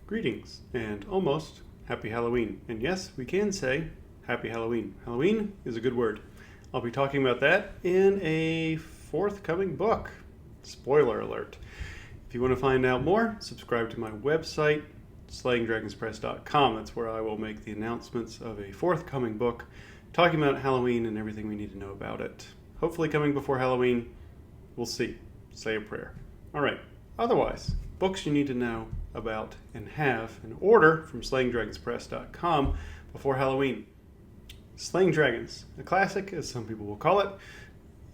Greetings and almost Happy Halloween. And yes, we can say Happy Halloween. Halloween is a good word. I'll be talking about that in a forthcoming book. Spoiler alert. If you want to find out more, subscribe to my website, slayingdragonspress.com. That's where I will make the announcements of a forthcoming book talking about Halloween and everything we need to know about it. Hopefully coming before Halloween. We'll see. Say a prayer. All right. Otherwise, books you need to know about and have in order from slayingdragonspress.com before Halloween. Slaying Dragons, a classic, as some people will call it,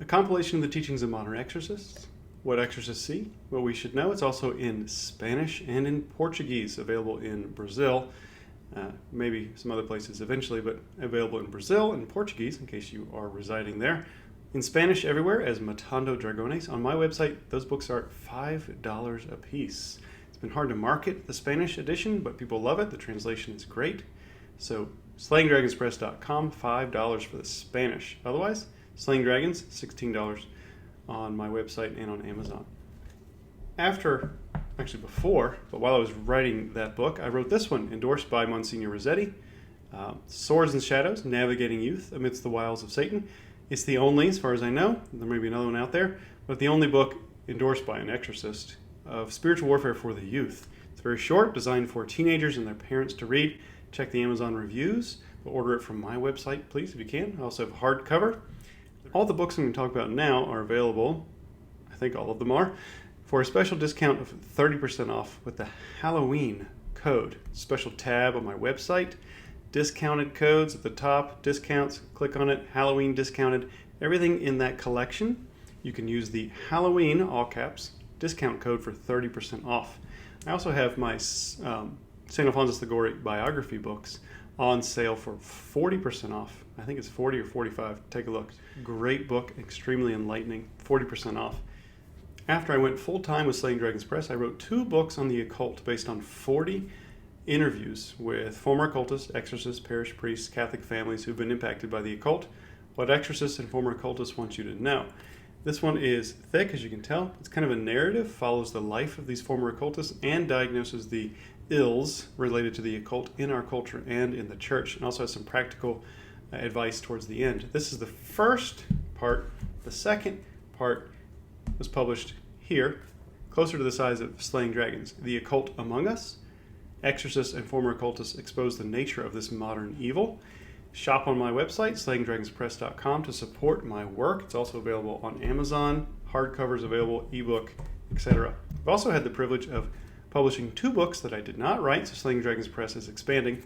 a compilation of the teachings of modern exorcists, what exorcists see, what we should know. It's also in Spanish and in Portuguese, available in Brazil, maybe some other places eventually, but available in Brazil and Portuguese in case you are residing there. In Spanish everywhere as Matando Dragones. On my website, those books are $5 a piece. It's been hard to market the Spanish edition, but people love it. The translation is great. So slayingdragonspress.com, $5 for the Spanish. Otherwise, Slaying Dragons, $16 on my website and on Amazon. Before, but while I was writing that book, I wrote this one, endorsed by Monsignor Rossetti, Swords and Shadows, Navigating Youth Amidst the Wiles of Satan. It's the only, as far as I know, there may be another one out there, but the only book endorsed by an exorcist of spiritual warfare for the youth. It's very short, designed for teenagers and their parents to read. Check the Amazon reviews, but order it from my website, please, if you can. I also have a hardcover. All the books I'm going to talk about now are available, I think all of them are, for a special discount of 30% off with the Halloween code. Special tab on my website. Discounted codes at the top, discounts, click on it, Halloween discounted. Everything in that collection, you can use the Halloween, all caps, discount code for 30% off. I also have my St. Alphonsus Liguori biography books on sale for 40% off. I think it's 40 or 45. Take a look. Great book, extremely enlightening, 40% off. After I went full-time with Slaying Dragons Press, I wrote 2 books on the occult based on 40 interviews with former occultists, exorcists, parish priests, Catholic families who've been impacted by the occult, what exorcists and former occultists want you to know. This one is thick, as you can tell. It's kind of a narrative, follows the life of these former occultists, and diagnoses the ills related to the occult in our culture and in the church, and also has some practical advice towards the end. This is the first part. The second part was published here, closer to the size of Slaying Dragons, The Occult Among Us. Exorcists and former occultists expose the nature of this modern evil. Shop on my website, slayingdragonspress.com, to support my work. It's also available on Amazon, hardcovers available, ebook, etc. I've also had the privilege of publishing 2 books that I did not write, so Slaying Dragons Press is expanding.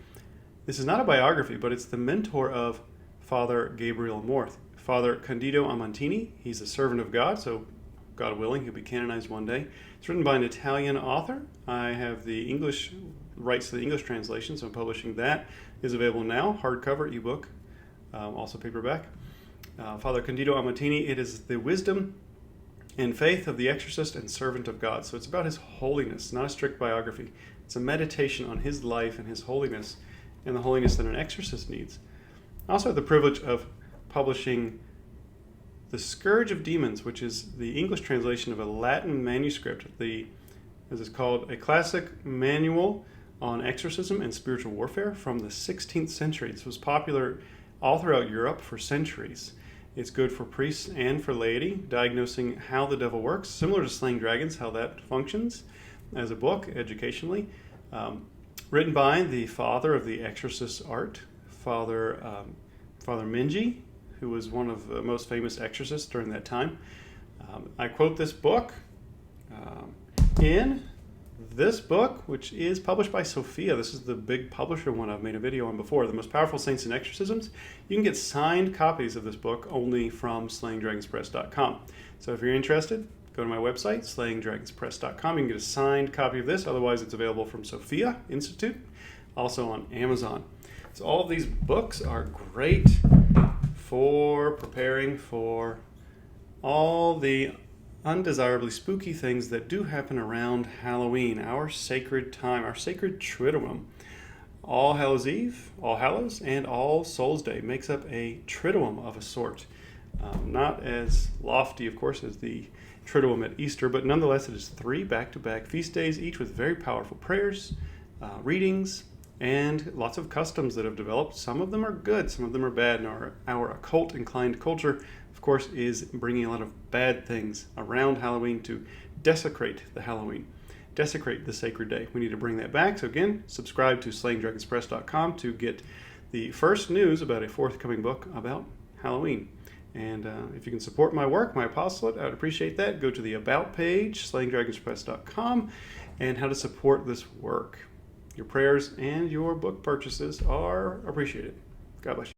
This is not a biography, but it's the mentor of Father Gabriel Amorth. Father Candido Amantini, he's a servant of God, so God willing, he'll be canonized one day. It's written by an Italian author. I have the English rights to the English translation, so I'm publishing that. Is available now, hardcover, ebook, also paperback. Father Candido Amantini, it is the wisdom and faith of the exorcist and servant of God. So it's about his holiness, not a strict biography. It's a meditation on his life and his holiness and the holiness that an exorcist needs. I also have the privilege of publishing The Scourge of Demons, which is the English translation of a Latin manuscript, as it's called, a classic manual on exorcism and spiritual warfare from the 16th century. This was popular all throughout Europe for centuries. It's good for priests and for laity, diagnosing how the devil works, similar to Slaying Dragons, how that functions as a book, educationally. Written by the father of the exorcist art, Father Minji, who was one of the most famous exorcists during that time. I quote this book in this book, which is published by Sophia. This is the big publisher one I've made a video on before, The Most Powerful Saints and Exorcisms. You can get signed copies of this book only from slayingdragonspress.com. So if you're interested, go to my website, slayingdragonspress.com. You can get a signed copy of this. Otherwise, it's available from Sophia Institute, also on Amazon. So all of these books are great for preparing for all the undesirably spooky things that do happen around Halloween, our sacred time, our sacred Triduum. All Hallows Eve, All Hallows, and All Souls Day makes up a Triduum of a sort. Not as lofty, of course, as the Triduum at Easter, but nonetheless it is 3 back-to-back feast days, each with very powerful prayers, readings, and lots of customs that have developed. Some of them are good, some of them are bad, and our occult-inclined culture, of course, is bringing a lot of bad things around Halloween to desecrate the sacred day. We need to bring that back. So again, subscribe to SlayingDragonsPress.com to get the first news about a forthcoming book about Halloween. And if you can support my work, my apostolate, I would appreciate that. Go to the About page, SlayingDragonsPress.com, and how to support this work. Your prayers and your book purchases are appreciated. God bless you.